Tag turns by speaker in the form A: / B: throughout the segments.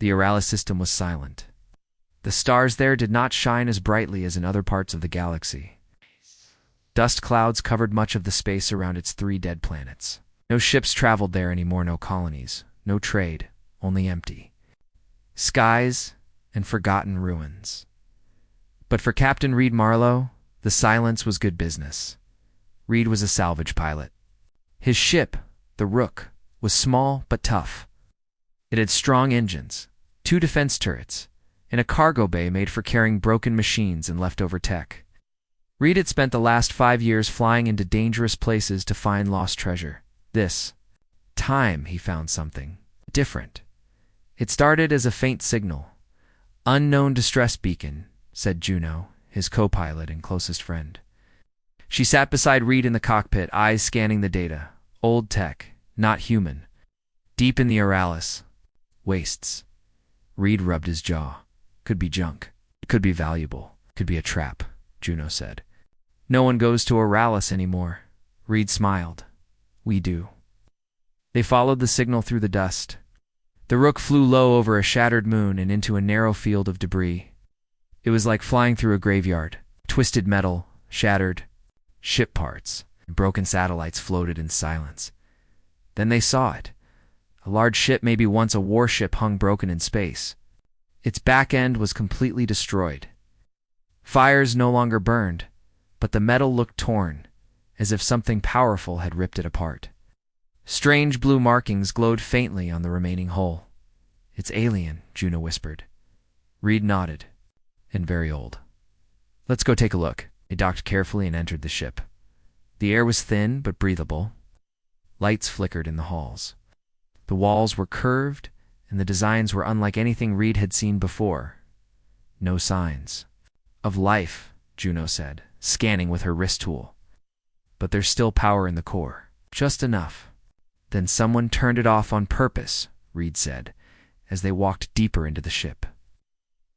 A: The Oralis system was silent. The stars there did not shine as brightly as in other parts of the galaxy. Dust clouds covered much of the space around its 3 dead planets. No ships traveled there anymore, no colonies, no trade, only empty skies and forgotten ruins. But for Captain Reed Marlowe, the silence was good business. Reed was a salvage pilot. His ship, the Rook, was small but tough. It had strong engines, 2 defense turrets, and a cargo bay made for carrying broken machines and leftover tech. Reed had spent the last 5 years flying into dangerous places to find lost treasure. This time he found something different. It started as a faint signal. "Unknown distress beacon," said Juno, his co-pilot and closest friend. She sat beside Reed in the cockpit, eyes scanning the data. Old tech, not human. Deep in the Oralis. Wastes. Reed rubbed his jaw. Could be junk. It could be valuable. Could be a trap, Juno said. "No one goes to Oralis anymore." Reed smiled. "We do." They followed the signal through the dust. The Rook flew low over a shattered moon and into a narrow field of debris. It was like flying through a graveyard. Twisted metal, shattered ship parts, and broken satellites floated in silence. Then they saw it. A large ship, maybe once a warship, hung broken in space. Its back end was completely destroyed. Fires no longer burned, but the metal looked torn, as if something powerful had ripped it apart. Strange blue markings glowed faintly on the remaining hull. "It's alien," Juno whispered. Reed nodded. "And very old. Let's go take a look." They docked carefully and entered the ship. The air was thin but breathable. Lights flickered in the halls. The walls were curved, and the designs were unlike anything Reed had seen before. No signs of life, Juno said, scanning with her wrist tool. "But there's still power in the core. Just enough." "Then someone turned it off on purpose," Reed said, as they walked deeper into the ship.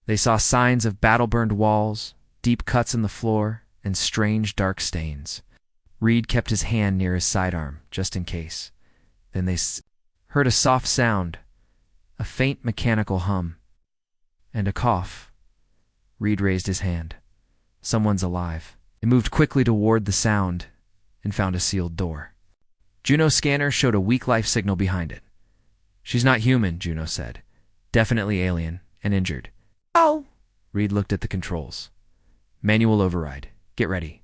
A: They saw signs of battle-burned walls, deep cuts in the floor, and strange dark stains. Reed kept his hand near his sidearm, just in case. Then they heard a soft sound, a faint mechanical hum, and a cough. Reed raised his hand. "Someone's alive." They moved quickly toward the sound and found a sealed door. Juno's scanner showed a weak life signal behind it. "She's not human," Juno said. "Definitely alien and injured." "Oh." Reed looked at the controls. "Manual override. Get ready."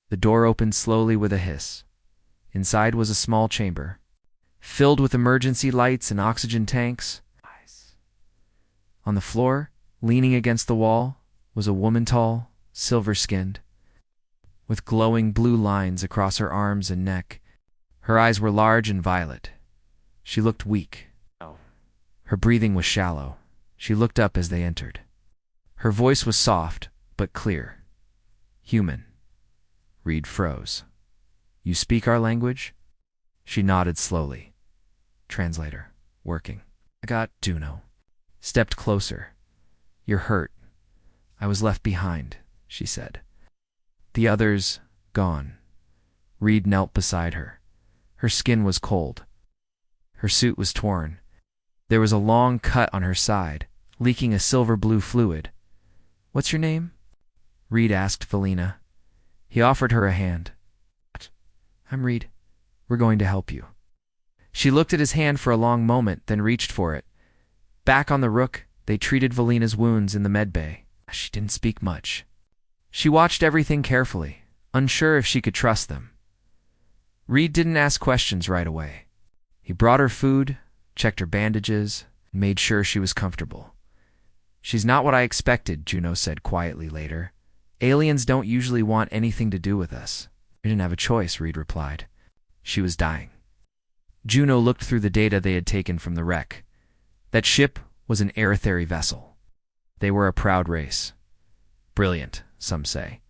A: The door opened slowly with a hiss. Inside was a small chamber, filled with emergency lights and oxygen tanks. On the floor, leaning against the wall, was a woman, tall, silver-skinned, with glowing blue lines across her arms and neck. Her eyes were large and violet. She looked weak. Her breathing was shallow. She looked up as they entered. Her voice was soft, but clear. "Human." Reed froze. "You speak our language?" She nodded slowly. "Translator. Working." "I got." Juno stepped closer. "You're hurt." "I was left behind," she said. "The others gone." Reed knelt beside her. Her skin was cold. Her suit was torn. There was a long cut on her side, leaking a silver-blue fluid. "What's your name?" Reed asked Felina. He offered her a hand. "I'm Reed. We're going to help you." She looked at his hand for a long moment, then reached for it. Back on the Rook, they treated Felina's wounds in the med bay. She didn't speak much. She watched everything carefully, unsure if she could trust them. Reed didn't ask questions right away. He brought her food, checked her bandages, and made sure she was comfortable. "She's not what I expected," Juno said quietly later. "Aliens don't usually want anything to do with us." "We didn't have a choice," Reed replied. "She was dying." Juno looked through the data they had taken from the wreck. That ship was an Aerithary vessel. They were a proud race. Brilliant, some say.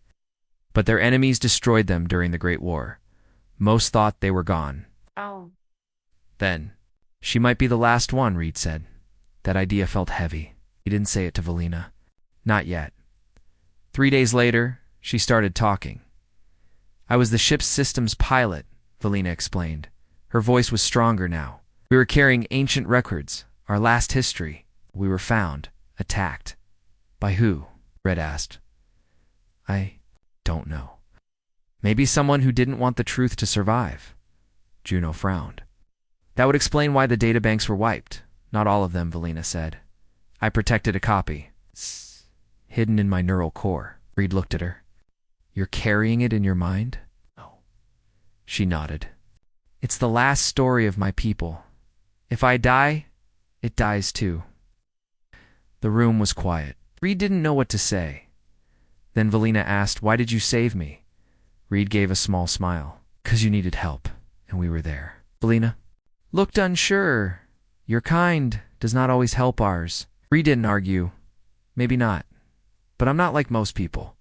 A: But their enemies destroyed them during the Great War. Most thought they were gone.
B: Oh.
A: Then, "She might be the last one," Reed said. That idea felt heavy. He didn't say it to Felina. Not yet. 3 days later, she started talking. "I was the ship's systems pilot," Felina explained. Her voice was stronger now. "We were carrying ancient records, our last history. We were found, attacked. By who? Red asked. I don't know. Maybe someone who didn't want the truth to survive. Juno frowned. That would explain why the databanks were wiped. Not all of them, Valina said. I protected a copy. Hidden in my neural core. Reed looked at her. You're carrying it in your mind? No. She nodded. It's the last story of my people. If I die, it dies too. The room was quiet. Reed didn't know what to say. Then Valina asked, why did you save me? Reed gave a small smile. 'Cause you needed help, and we were there. Valina looked unsure. Your kind does not always help ours. Reed didn't argue. Maybe not. But I'm not like most people.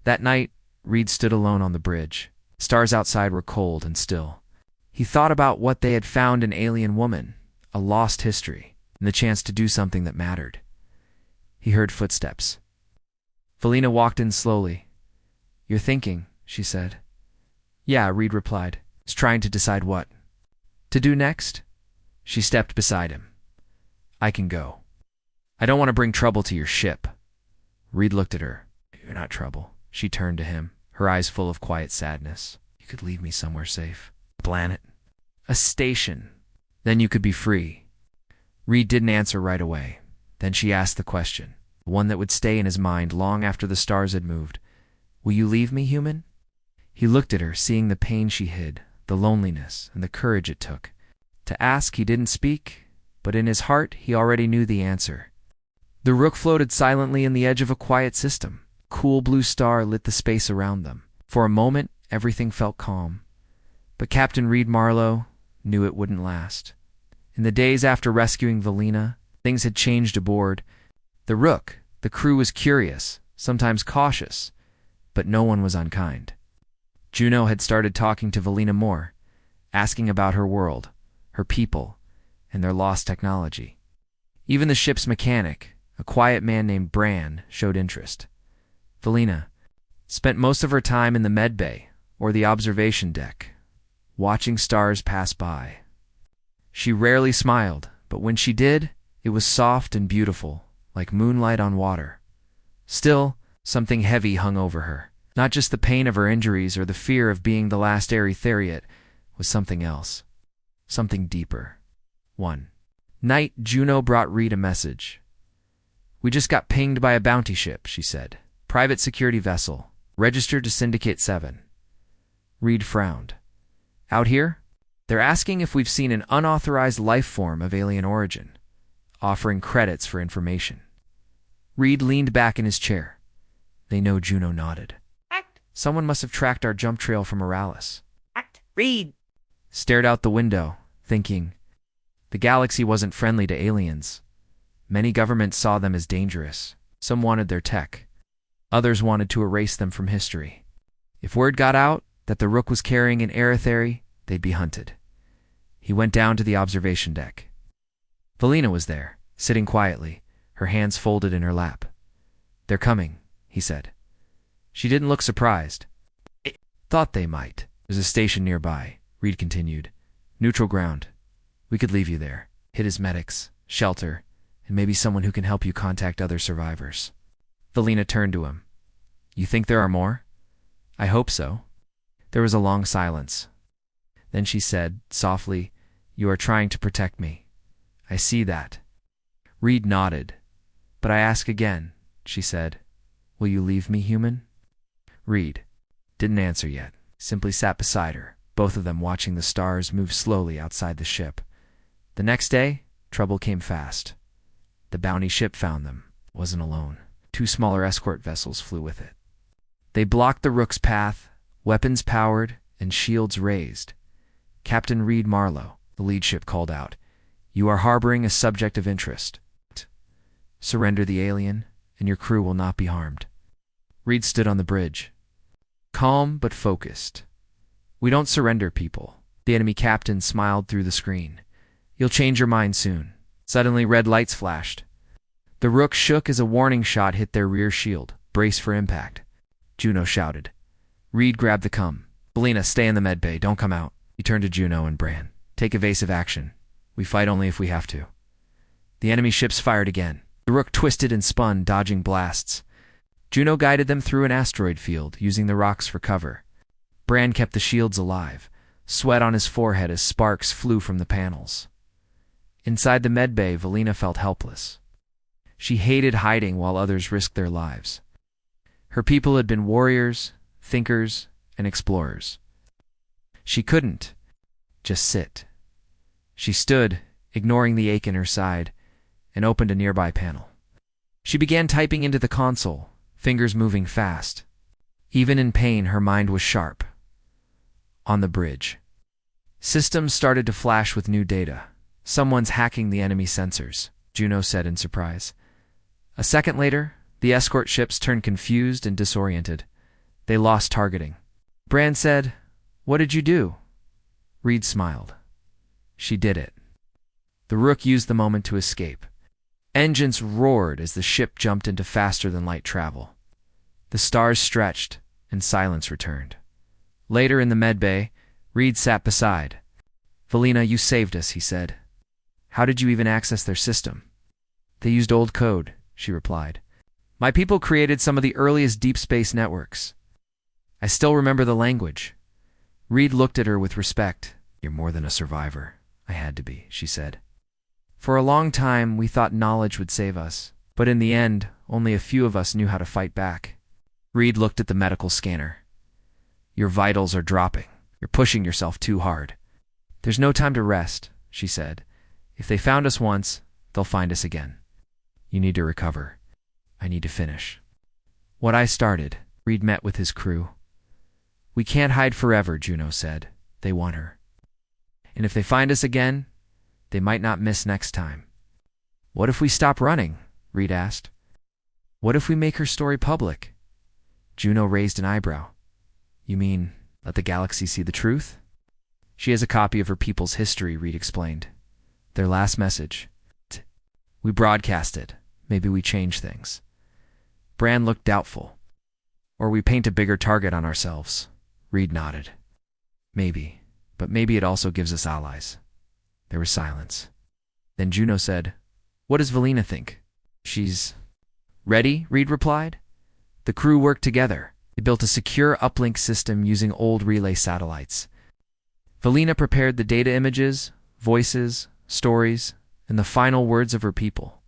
A: That night, Reed stood alone on the bridge. Stars outside were cold and still. He thought about what they had found in Alien Woman, a lost history, and the chance to do something that mattered. He heard footsteps. Valina walked in slowly. You're thinking, she said. Yeah, Reed replied. He's trying to decide what to do next. She stepped beside him. I can go. I don't want to bring trouble to your ship. Reed looked at her. You're not trouble. She turned to him, her eyes full of quiet sadness. You could leave me somewhere safe. A planet. A station. Then you could be free. Reed didn't answer right away. Then she asked the question, one that would stay in his mind long after the stars had moved. Will you leave me, human? He looked at her, seeing the pain she hid, the loneliness, and the courage it took. To ask, he didn't speak, but in his heart he already knew the answer. The Rook floated silently in the edge of a quiet system. Cool blue star lit the space around them. For a moment, everything felt calm. But Captain Reed Marlowe knew it wouldn't last. In the days after rescuing Valina, things had changed aboard. The Rook, the crew was curious, sometimes cautious, but no one was unkind. Juno had started talking to Valina more, asking about her world, her people, and their lost technology. Even the ship's mechanic, a quiet man named Bran, showed interest. Valina spent most of her time in the med bay or the observation deck, watching stars pass by. She rarely smiled, but when she did, it was soft and beautiful, like moonlight on water. Still, something heavy hung over her. Not just the pain of her injuries or the fear of being the last Aerithariot, was something else. Something deeper. One night, Juno brought Reed a message. We just got pinged by a bounty ship, she said. Private security vessel, registered to Syndicate 7. Reed frowned. Out here? They're asking if we've seen an unauthorized life form of alien origin, offering credits for information. Reed leaned back in his chair. They know. Juno nodded.
B: Act.
A: Someone must have tracked our jump trail from Morales.
B: Act. Reed.
A: Stared out the window, thinking. The galaxy wasn't friendly to aliens. Many governments saw them as dangerous. Some wanted their tech. Others wanted to erase them from history. If word got out that the Rook was carrying an Aerithari, they'd be hunted. He went down to the observation deck. Valina was there, sitting quietly, her hands folded in her lap. They're coming, he said. She didn't look surprised. Thought they might. There's a station nearby, Reed continued. Neutral ground. We could leave you there. Hit as medics, shelter, and maybe someone who can help you contact other survivors. Valina turned to him. You think there are more? I hope so. There was a long silence. Then she said, softly, You are trying to protect me. I see that. Reed nodded. But I ask again, she said. Will you leave me, human? Reed didn't answer yet, simply sat beside her, both of them watching the stars move slowly outside the ship. The next day, trouble came fast. The bounty ship found them, wasn't alone. 2 smaller escort vessels flew with it. They blocked the Rook's path, weapons powered and shields raised. Captain Reed Marlowe, the lead ship, called out, You are harboring a subject of interest. Surrender the alien, and your crew will not be harmed. Reed stood on the bridge, calm but focused. We don't surrender people. The enemy captain smiled through the screen. You'll change your mind soon. Suddenly, red lights flashed. The Rook shook as a warning shot hit their rear shield. Brace for impact. Juno shouted. Reed grabbed the cum. Valina, stay in the med bay. Don't come out. He turned to Juno and Bran. Take evasive action. We fight only if we have to. The enemy ships fired again. The Rook twisted and spun, dodging blasts. Juno guided them through an asteroid field, using the rocks for cover. Bran kept the shields alive, sweat on his forehead as sparks flew from the panels. Inside the medbay, Valina felt helpless. She hated hiding while others risked their lives. Her people had been warriors, thinkers, and explorers. She couldn't just sit. She stood, ignoring the ache in her side, and opened a nearby panel. She began typing into the console, fingers moving fast. Even in pain, her mind was sharp. On the bridge. Systems started to flash with new data. Someone's hacking the enemy sensors, Juno said in surprise. A second later, the escort ships turned confused and disoriented. They lost targeting. Bran said, "What did you do?" Reed smiled. "She did it." The Rook used the moment to escape. Engines roared as the ship jumped into faster-than-light travel. The stars stretched, and silence returned. Later in the medbay, Reed sat beside. "Valina, you saved us," he said. "How did you even access their system?" "They used old code," she replied. "My people created some of the earliest deep space networks. I still remember the language." Reed looked at her with respect. "You're more than a survivor." "I had to be," she said. "For a long time, we thought knowledge would save us, but in the end, only a few of us knew how to fight back." Reed looked at the medical scanner. "Your vitals are dropping. You're pushing yourself too hard." "There's no time to rest," she said. "If they found us once, they'll find us again. You need to recover. I need to finish what I started." Reed met with his crew. "We can't hide forever," Juno said. "They want her. And if they find us again, they might not miss next time." "What if we stop running?" Reed asked. "What if we make her story public?" Juno raised an eyebrow. "You mean, let the galaxy see the truth?" "She has a copy of her people's history," Reed explained. "Their last message. We broadcast it. Maybe we change things." Bran looked doubtful. "Or we paint a bigger target on ourselves." Reed nodded. "Maybe, but maybe it also gives us allies." There was silence. Then Juno said, "What does Valina think?" "She's ready," Reed replied. The crew worked together. They built a secure uplink system using old relay satellites. Valina prepared the data images, voices, stories, and the final words of her people.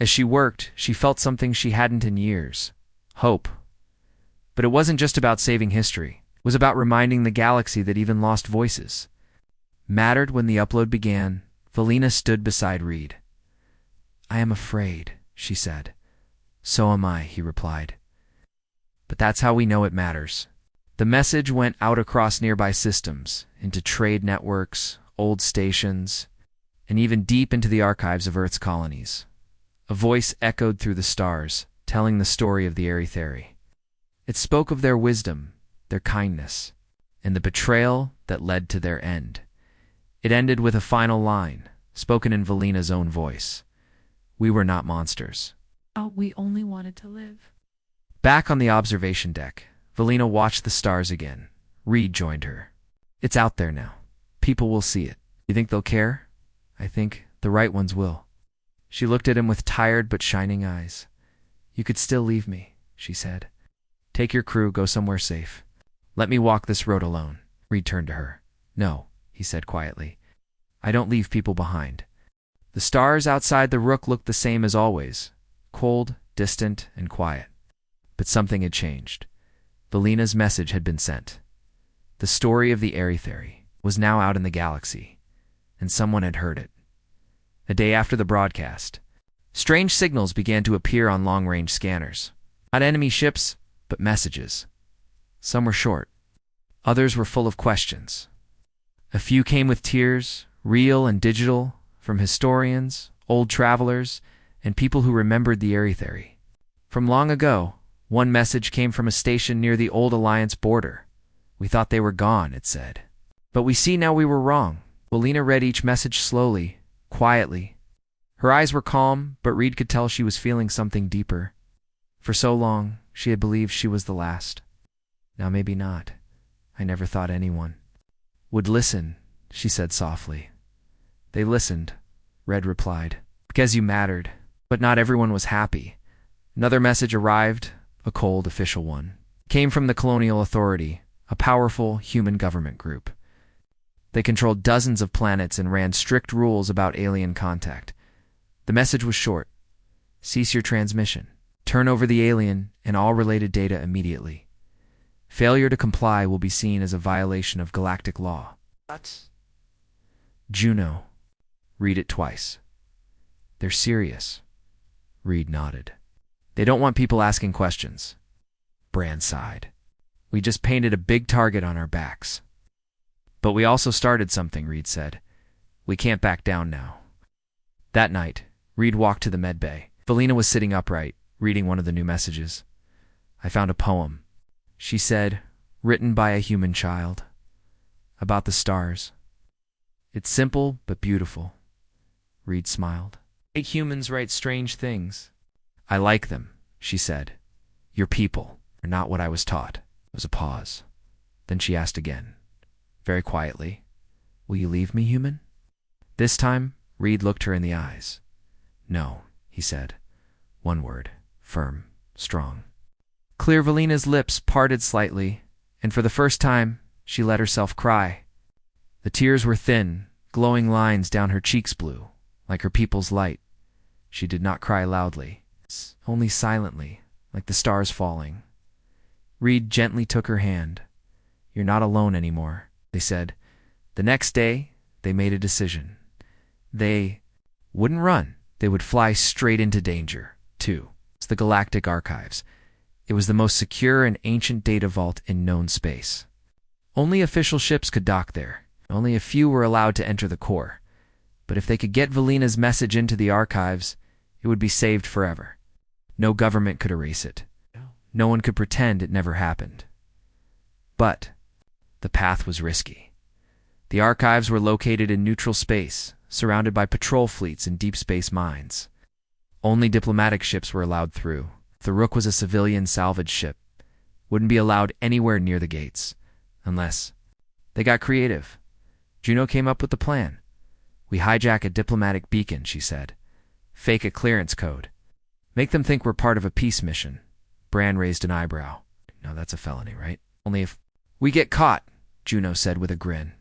A: As she worked, she felt something she hadn't in years: hope. But it wasn't just about saving history. It was about reminding the galaxy that even lost voices mattered. When the upload began, Valina stood beside Reed. "I am afraid," she said. "So am I," he replied. "But that's how we know it matters." The message went out across nearby systems, into trade networks, old stations, and even deep into the archives of Earth's colonies. A voice echoed through the stars, telling the story of the Eritheri. It spoke of their wisdom, their kindness, and the betrayal that led to their end. It ended with a final line, spoken in Valina's own voice. "We were not monsters.
B: Oh, we only wanted to live."
A: Back on the observation deck, Valina watched the stars again. Reed joined her. "It's out there now. People will see it. You think they'll care?" "I think the right ones will." She looked at him with tired but shining eyes. "You could still leave me," she said. "Take your crew, go somewhere safe. Let me walk this road alone." Reed turned to her. "No," he said quietly. "I don't leave people behind." The stars outside the Rook looked the same as always, cold, distant, and quiet. But something had changed. Valina's message had been sent. The story of the Eritheri was now out in the galaxy, and someone had heard it. The day after the broadcast, strange signals began to appear on long-range scanners. Not enemy ships, but messages. Some were short. Others were full of questions. A few came with tears, real and digital, from historians, old travelers, and people who remembered the Eritheri. From long ago, one message came from a station near the old Alliance border. "We thought they were gone," it said. "But we see now we were wrong." Valina read each message slowly, quietly. Her eyes were calm, but Reed could tell she was feeling something deeper. For so long, she had believed she was the last. Now maybe not. "I never thought anyone would listen," she said softly. "They listened," Red replied. Because you mattered. But not everyone was happy. Another message arrived, a cold, official one. It came from the Colonial Authority, a powerful human government group. They controlled dozens of planets and ran strict rules about alien contact. The message was short. Cease your transmission. Turn over the alien and all related data immediately. Failure to comply will be seen as a violation of galactic law. What? Juno. Read it twice. They're serious. Reed nodded. They don't want people asking questions. Bran sighed. We just painted a big target on our backs. But we also started something, Reed said. We can't back down now. That night, Reed walked to the medbay. Valina was sitting upright, reading one of the new messages. I found a poem, she said, written by a human child, about the stars. It's simple but beautiful. Reed smiled. Humans write strange things. I like them, she said. Your people are not what I was taught. There was a pause. Then she asked again, very quietly, will you leave me, human? This time, Reed looked her in the eyes. No, he said. One word, firm, strong. Clear Valina's lips parted slightly, and for the first time, she let herself cry. The tears were thin, glowing lines down her cheeks blue, like her people's light. She did not cry loudly, only silently, like the stars falling. Reed gently took her hand. You're not alone anymore, they said. The next day, they made a decision. They wouldn't run. They would fly straight into danger, too. It's the Galactic Archives. It was the most secure and ancient data vault in known space. Only official ships could dock there. Only a few were allowed to enter the core. But if they could get Valina's message into the archives, it would be saved forever. No government could erase it. No one could pretend it never happened. But the path was risky. The archives were located in neutral space, surrounded by patrol fleets and deep space mines. Only diplomatic ships were allowed through. The Rook was a civilian salvage ship. Wouldn't be allowed anywhere near the gates. Unless they got creative. Juno came up with the plan. We hijack a diplomatic beacon, she said. Fake a clearance code. Make them think we're part of a peace mission. Bran raised an eyebrow. No, that's a felony, right? Only if we get caught, Juno said with a grin.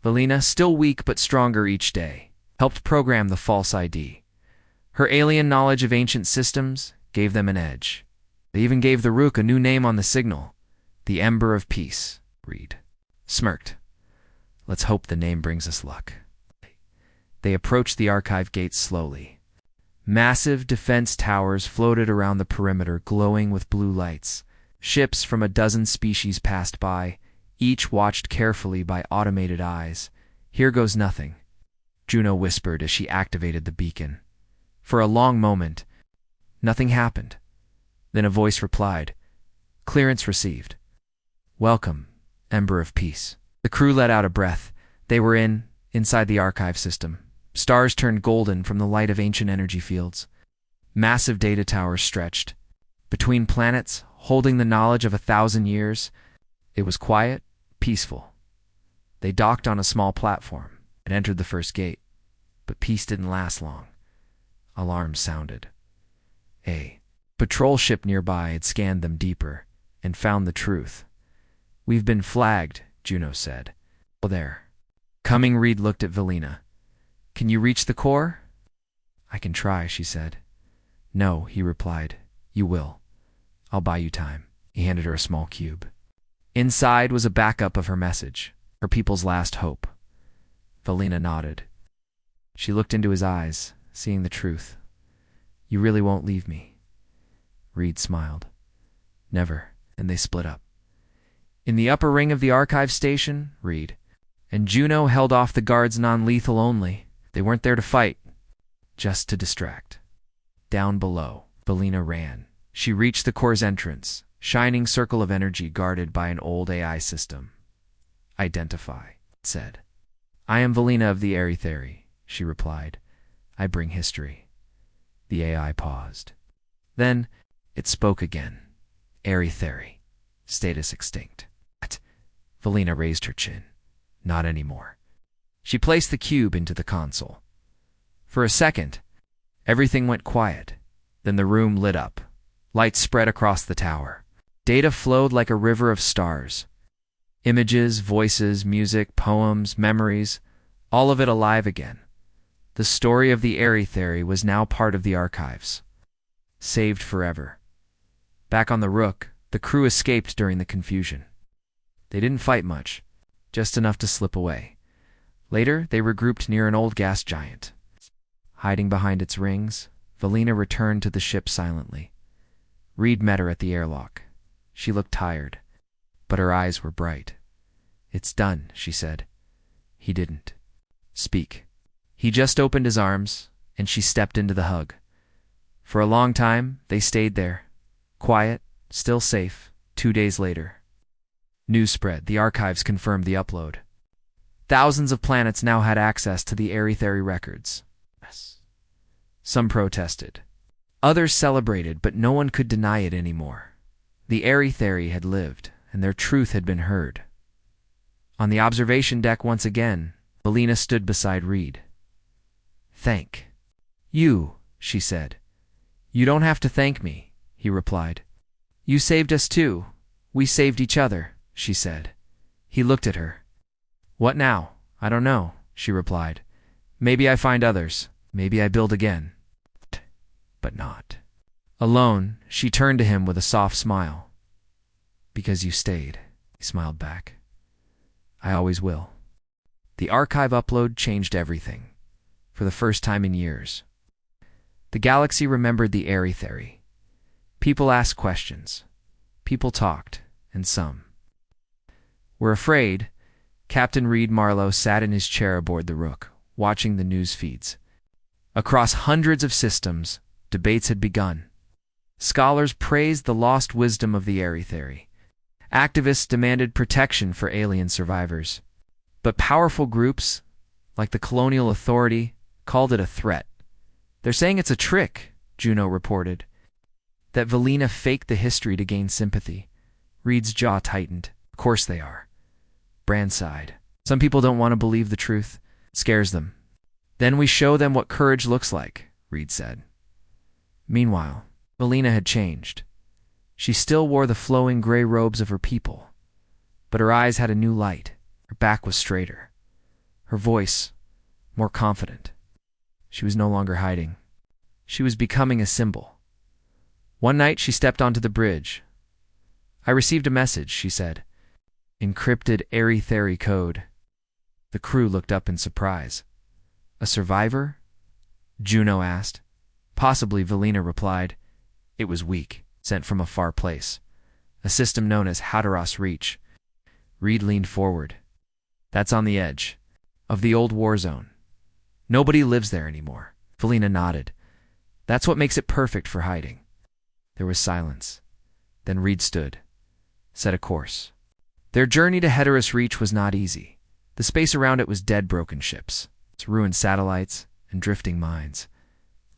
A: Valina, still weak but stronger each day, helped program the false ID. Her alien knowledge of ancient systems gave them an edge. They even gave the Rook a new name on the signal, the Ember of Peace. Reed smirked. Let's hope the name brings us luck. They approached the archive gates slowly. Massive defense towers floated around the perimeter, glowing with blue lights. Ships from a dozen species passed by, each watched carefully by automated eyes. Here goes nothing, Juno whispered as she activated the beacon. For a long moment, nothing happened. Then a voice replied, Clearance received. Welcome, Ember of Peace. The crew let out a breath. They were inside the archive system. Stars turned golden from the light of ancient energy fields. Massive data towers stretched. Between planets, holding the knowledge of 1,000 years, it was quiet, peaceful. They docked on a small platform and entered the first gate. But peace didn't last long. Alarms sounded. A patrol ship nearby had scanned them deeper and found the truth. We've been flagged, Juno said. Oh, there. Coming, Reed looked at Valina. Can you reach the core? I can try, she said. No, he replied. You will. I'll buy you time. He handed her a small cube. Inside was a backup of her message, her people's last hope. Valina nodded. She looked into his eyes, seeing the truth. You really won't leave me. Reed smiled. Never. And they split up. In the upper ring of the archive station, Reed and Juno held off the guards non-lethal only. They weren't there to fight, just to distract. Down below, Valina ran. She reached the core's entrance, shining circle of energy guarded by an old AI system. Identify, it said. I am Valina of the Arythari, she replied. I bring history. The AI paused. Then it spoke again. Arythari. Status extinct. What? Valina raised her chin. Not anymore. She placed the cube into the console. For a second, Everything went quiet. Then the room lit up. Lights spread across the tower. Data flowed like a river of stars. Images, voices, music, poems, memories, all of it alive again. The story of the Aerie was now part of the archives. Saved forever. Back on the Rook, the crew escaped during the confusion. They didn't fight much, just enough to slip away. Later, they regrouped near an old gas giant. Hiding behind its rings, Valina returned to the ship silently. Reed met her at the airlock. She looked tired, but her eyes were bright. "It's done," she said. He didn't speak. He just opened his arms, and she stepped into the hug. For a long time, they stayed there, quiet, still safe. 2 days later. News spread. The archives confirmed the upload. Thousands of planets now had access to the Aerie records. Some protested. Others celebrated, but no one could deny it anymore. The Aerie had lived, and their truth had been heard. On the observation deck once again, Valina stood beside Reed. "Thank you," she said. "You don't have to thank me," he replied. "You saved us too. We saved each other," she said. He looked at her. "What now? I don't know," she replied. "Maybe I find others. Maybe I build again." But not. Alone, she turned to him with a soft smile. "Because you stayed," he smiled back. "I always will." The archive upload changed everything. For the first time in years. The galaxy remembered the Aerie. People asked questions. People talked, and some were afraid. Captain Reed Marlowe sat in his chair aboard the Rook, watching the news feeds. Across hundreds of systems, debates had begun. Scholars praised the lost wisdom of the Aerie. Activists demanded protection for alien survivors. But powerful groups, like the Colonial Authority, called it a threat. "They're saying it's a trick," Juno reported. That Valina faked the history to gain sympathy. Reed's jaw tightened. "Of course they are." Brand sighed. "Some people don't want to believe the truth. It scares them. Then we show them what courage looks like," Reed said. Meanwhile, Valina had changed. She still wore the flowing gray robes of her people, but her eyes had a new light. Her back was straighter. Her voice more confident. She was no longer hiding. She was becoming a symbol. One night she stepped onto the bridge. "I received a message," she said. "Encrypted Aerie code." The crew looked up in surprise. "A survivor?" Juno asked. "Possibly," Valina replied. "It was weak, sent from a far place. A system known as Hatteras Reach." Reed leaned forward. "That's on the edge of the old war zone. Nobody lives there anymore." Valina nodded. "That's what makes it perfect for hiding." There was silence. Then Reed stood, set a course. Their journey to Hatteras Reach was not easy. The space around it was dead broken ships, its ruined satellites, and drifting mines.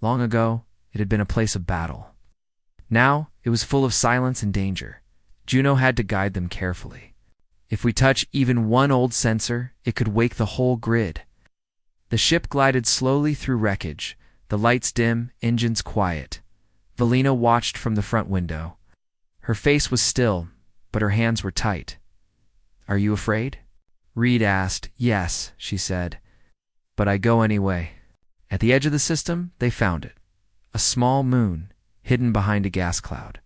A: Long ago, it had been a place of battle. Now, it was full of silence and danger. Juno had to guide them carefully. If we touch even one old sensor, it could wake the whole grid. The ship glided slowly through wreckage, the lights dim, engines quiet. Valina watched from the front window. Her face was still, but her hands were tight. "Are you afraid?" Reed asked. "Yes," she said. "But I go anyway." At the edge of the system, they found it. A small moon, hidden behind a gas cloud.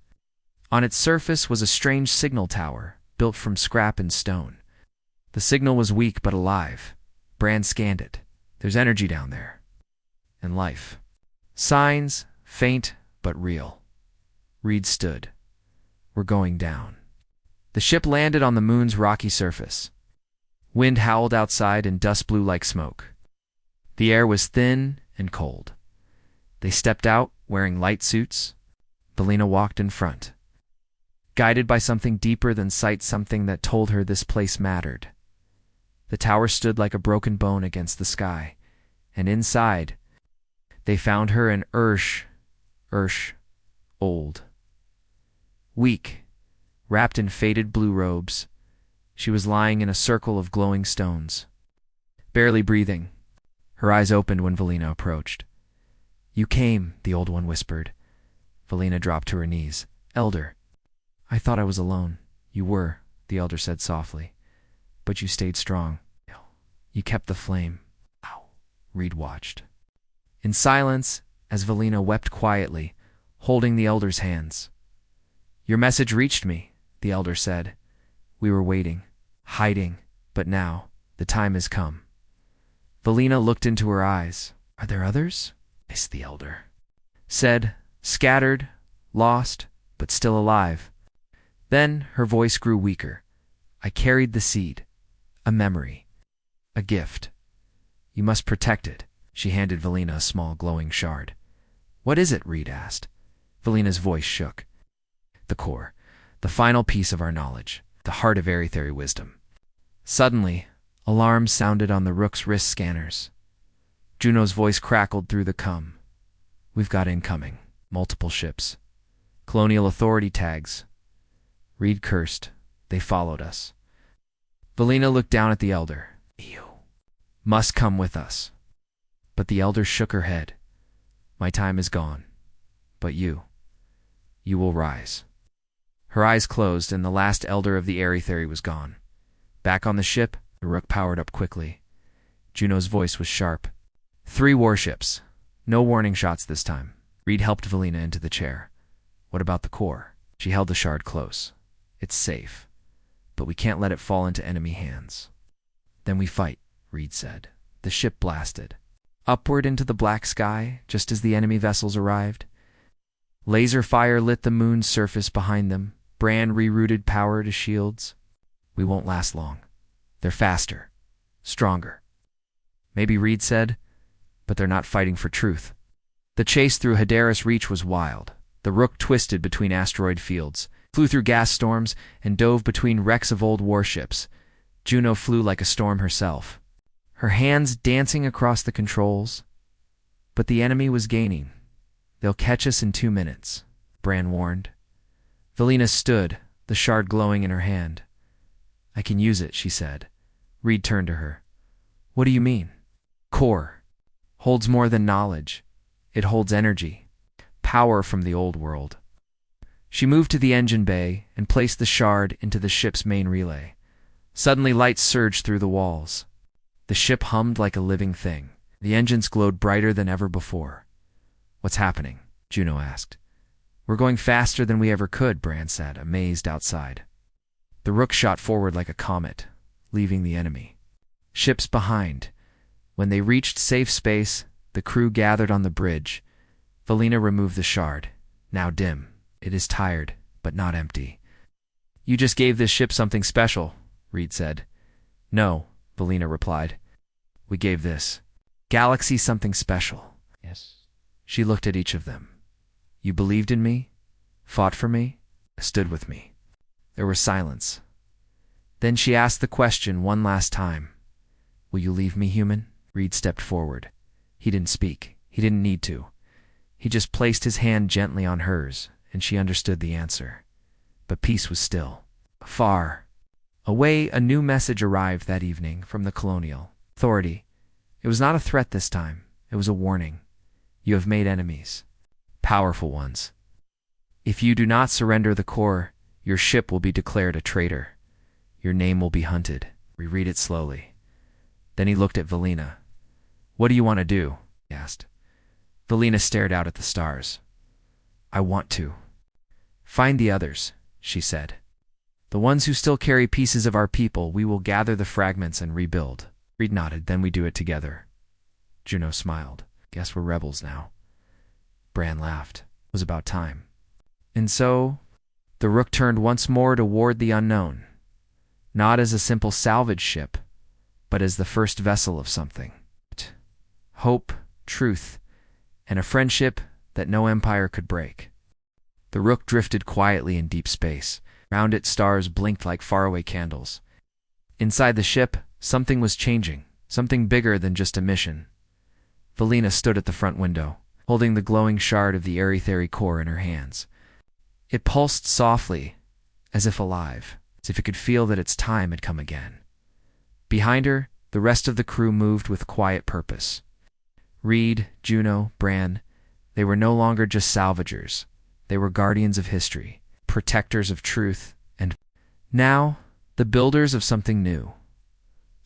A: On its surface was a strange signal tower, built from scrap and stone. The signal was weak but alive. Brand scanned it. "There's energy down there. And life." Signs, faint but real. Reed stood. "We're going down." The ship landed on the moon's rocky surface. Wind howled outside and dust blew like smoke. The air was thin and cold. They stepped out, wearing light suits. Valina walked in front. Guided by something deeper than sight, something that told her this place mattered. The tower stood like a broken bone against the sky, and inside, they found her an Ursh, old. Weak, wrapped in faded blue robes, she was lying in a circle of glowing stones. Barely breathing, her eyes opened when Valina approached. You came, the old one whispered. Valina dropped to her knees. Elder, I thought I was alone. You were, the elder said softly. But you stayed strong. You kept the flame. Ow. Reed watched. In silence, as Valina wept quietly, holding the elder's hands. Your message reached me, the elder said. We were waiting, hiding, but now, the time has come. Valina looked into her eyes. Are there others? Yes, the elder said, scattered, lost, but still alive. Then her voice grew weaker. I carried the seed, a memory, a gift. You must protect it. She handed Valina a small glowing shard. What is it? Reed asked. Valina's voice shook. The core, the final piece of our knowledge, the heart of Aerytheri wisdom. Suddenly, alarms sounded on the Rook's wrist scanners. Juno's voice crackled through the cum. We've got incoming. Multiple ships. Colonial Authority tags. Reed cursed. They followed us. Valina looked down at the elder. You must come with us. But the elder shook her head. My time is gone. But you will rise. Her eyes closed, and the last elder of the Aerytheri was gone. Back on the ship, the Rook powered up quickly. Juno's voice was sharp. 3 warships. No warning shots this time. Reed helped Valina into the chair. What about the core? She held the shard close. It's safe, but we can't let it fall into enemy hands. Then we fight, Reed said. The ship blasted upward into the black sky just as the enemy vessels arrived. Laser fire lit the moon's surface behind them. Bran rerouted power to shields. We won't last long. They're faster, stronger. Maybe, Reed said, but they're not fighting for truth. The chase through Hadaris Reach was wild. The Rook twisted between asteroid fields, flew through gas storms, and dove between wrecks of old warships. Juno flew like a storm herself, her hands dancing across the controls. But the enemy was gaining. They'll catch us in 2 minutes, Bran warned. Valina stood, the shard glowing in her hand. I can use it, she said. Reed turned to her. What do you mean? Core holds more than knowledge. It holds energy, power from the old world. She moved to the engine bay and placed the shard into the ship's main relay. Suddenly lights surged through the walls. The ship hummed like a living thing. The engines glowed brighter than ever before. What's happening? Juno asked. We're going faster than we ever could, Bran said, amazed outside. The Rook shot forward like a comet, leaving the enemy ships behind. When they reached safe space, the crew gathered on the bridge. Valina removed the shard. Now dim. It is tired, but not empty. You just gave this ship something special, Reed said. No, Valina replied. We gave this galaxy something special. Yes. She looked at each of them. You believed in me? Fought for me? Stood with me. There was silence. Then she asked the question one last time. Will you leave me, human? Reed stepped forward. He didn't speak. He didn't need to. He just placed his hand gently on hers, and she understood the answer. But peace was still. Far away, a new message arrived that evening from the Colonial Authority. It was not a threat this time. It was a warning. You have made enemies. Powerful ones. If you do not surrender the core, your ship will be declared a traitor. Your name will be hunted. Reread it slowly. Then he looked at Valina. What do you want to do? He asked. Valina stared out at the stars. I want to find the others, she said. The ones who still carry pieces of our people. We will gather the fragments and rebuild. Reed nodded. Then we do it together. Juno smiled. Guess we're rebels now. Bran laughed. It was about time. And so, the Rook turned once more toward the unknown. Not as a simple salvage ship, but as the first vessel of something. Hope, truth, and a friendship that no empire could break. The Rook drifted quietly in deep space. Round it, stars blinked like faraway candles. Inside the ship, something was changing, something bigger than just a mission. Valina stood at the front window, holding the glowing shard of the Aerytheri core in her hands. It pulsed softly, as if alive, as if it could feel that its time had come again. Behind her, the rest of the crew moved with quiet purpose. Reed, Juno, Bran, They were no longer just salvagers. They were guardians of history, protectors of truth, and now, the builders of something new.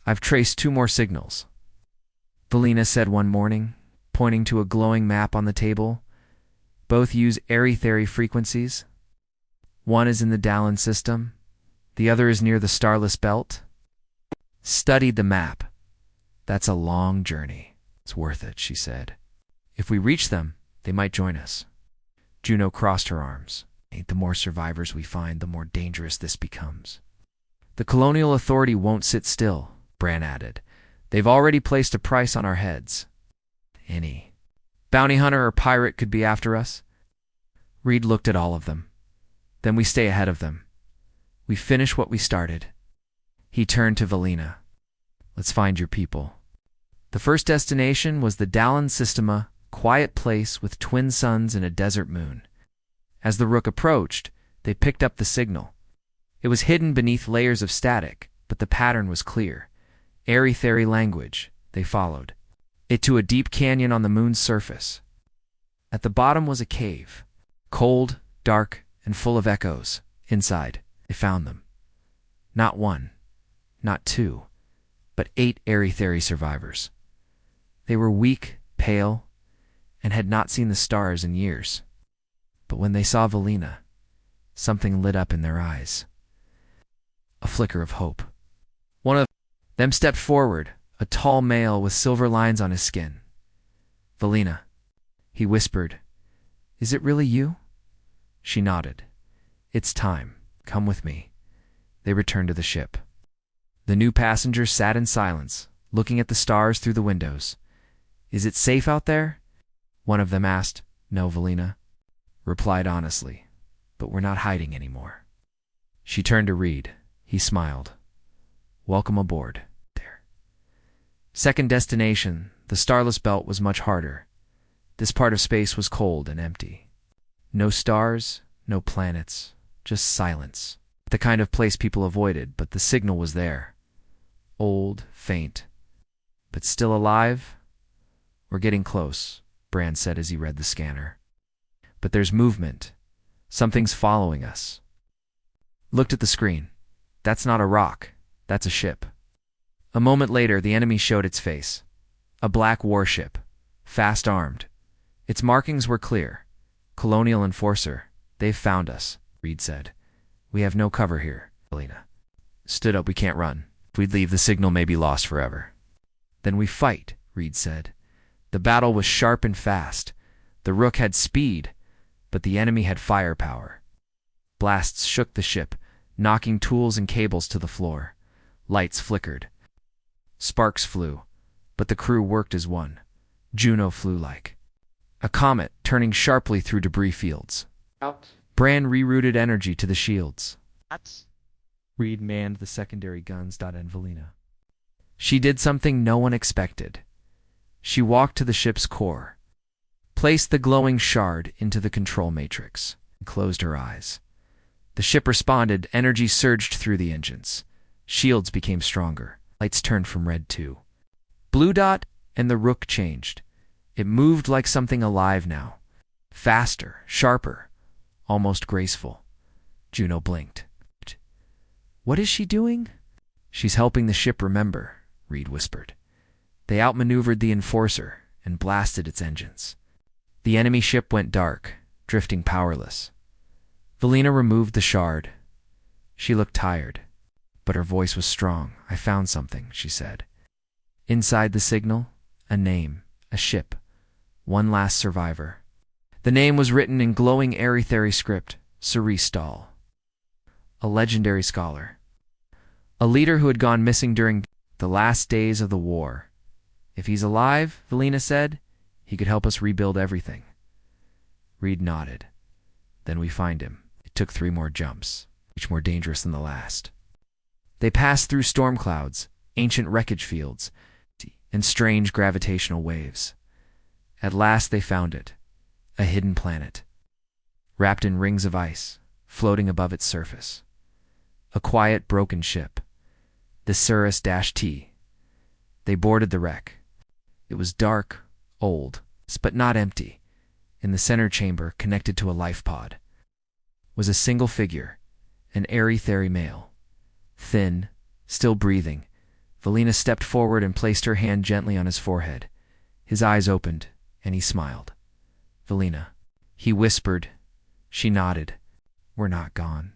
A: I've traced 2 more signals, Valina said one morning, pointing to a glowing map on the table. Both use airy-theory frequencies. One is in the Dallin system. The other is near the starless belt. Studied the map. That's a long journey. It's worth it, she said. If we reach them, they might join us. Juno crossed her arms. The more survivors we find, the more dangerous this becomes. The Colonial Authority won't sit still, Bran added. They've already placed a price on our heads. Any bounty hunter or pirate could be after us. Reed looked at all of them. Then we stay ahead of them. We finish what we started. He turned to Valina. Let's find your people. The first destination was the Dallin Systema, quiet place with twin suns and a desert moon. As the Rook approached, they picked up the signal. It was hidden beneath layers of static, but the pattern was clear. Airy-theory language, they followed. It to a deep canyon on the moon's surface. At the bottom was a cave. Cold, dark, and full of echoes. Inside, they found them. Not 1, not 2, but 8 airy-theory survivors. They were weak, pale, and had not seen the stars in years. But when they saw Valina, something lit up in their eyes. A flicker of hope. One of them stepped forward, a tall male with silver lines on his skin. Valina, he whispered, is it really you? She nodded. It's time. Come with me. They returned to the ship. The new passengers sat in silence, looking at the stars through the windows. Is it safe out there? One of them asked. No, Valina replied honestly, but we're not hiding anymore. She turned to Reed. He smiled. Welcome aboard. There. Second destination, the starless belt, was much harder. This part of space was cold and empty. No stars, no planets, just silence. The kind of place people avoided, but the signal was there. Old, faint, but still alive. We're getting close, Bran said as he read the scanner. But there's movement. Something's following us. Looked at the screen. That's not a rock. That's a ship. A moment later, the enemy showed its face. A black warship, fast armed. Its markings were clear. Colonial Enforcer. They've found us, Reed said. We have no cover here. Valina stood up. We can't run. If we leave, the signal may be lost forever. Then we fight, Reed said. The battle was sharp and fast. The Rook had speed, but the enemy had firepower. Blasts shook the ship, knocking tools and cables to the floor. Lights flickered. Sparks flew, but the crew worked as one. Juno flew like a comet, turning sharply through debris fields.
C: Out.
A: Bran rerouted energy to the shields. Reed manned the secondary guns. And Valina. She did something no one expected. She walked to the ship's core, placed the glowing shard into the control matrix, and closed her eyes. The ship responded. Energy surged through the engines. Shields became stronger. Lights turned from red to blue dot, and the Rook changed. It moved like something alive now. Faster, sharper, almost graceful. Juno blinked. What is she doing? She's helping the ship remember, Reed whispered. They outmaneuvered the Enforcer and blasted its engines. The enemy ship went dark, drifting powerless. Valina removed the shard. She looked tired, but her voice was strong. I found something, she said. Inside the signal, a name, a ship, one last survivor. The name was written in glowing airy-theory script, Stahl. A legendary scholar. A leader who had gone missing during the last days of the war. If he's alive, Valina said, he could help us rebuild everything. Reed nodded. Then we find him. It took 3 more jumps, each more dangerous than the last. They passed through storm clouds, ancient wreckage fields, and strange gravitational waves. At last they found it, a hidden planet, wrapped in rings of ice, floating above its surface. A quiet, broken ship, the Cirrus-T. They boarded the wreck. It was dark, old, but not empty. In the center chamber, connected to a life pod, was a single figure, an airy-fairy male. Thin, still breathing, Valina stepped forward and placed her hand gently on his forehead. His eyes opened, and he smiled. "Valina," he whispered. She nodded. "We're not gone."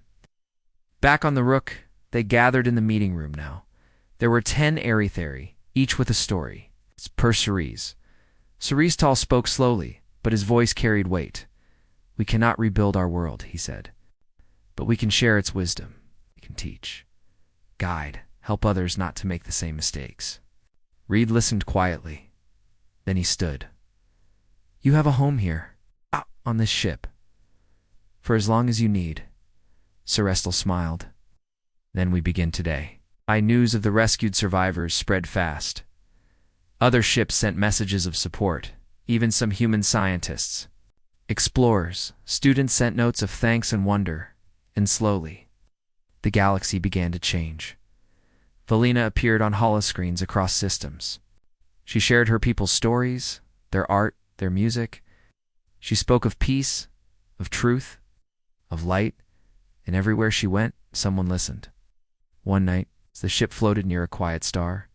A: Back on the Rook, they gathered in the meeting room now. There were 10 airy-fairy, each with a story. Per Cerise. Cerise spoke slowly, but his voice carried weight. "We cannot rebuild our world," he said. "But we can share its wisdom. We can teach, guide, help others not to make the same mistakes." Reed listened quietly. Then he stood. "You have a home here, on this ship, for as long as you need." Cerestal smiled. "Then we begin today." News of the rescued survivors spread fast. Other ships sent messages of support, even some human scientists. Explorers, students sent notes of thanks and wonder, and slowly, the galaxy began to change. Valina appeared on holoscreens across systems. She shared her people's stories, their art, their music. She spoke of peace, of truth, of light, and everywhere she went, someone listened. One night, as the ship floated near a quiet star,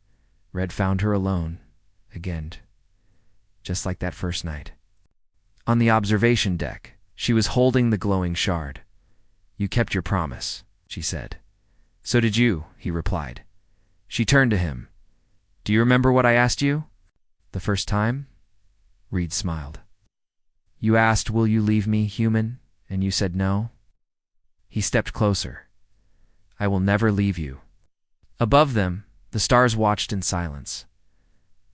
A: Red found her alone, again, just like that first night. On the observation deck, she was holding the glowing shard. "You kept your promise," she said. "So did you," he replied. She turned to him. "Do you remember what I asked you?" "The first time?" Reed smiled. "You asked, 'Will you leave me, human?' and you said no." He stepped closer. "I will never leave you." Above them, the stars watched in silence.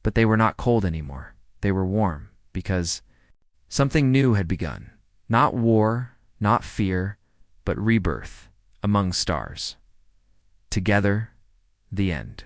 A: But they were not cold anymore. They were warm, because something new had begun. Not war, not fear, but rebirth among stars. Together, the end.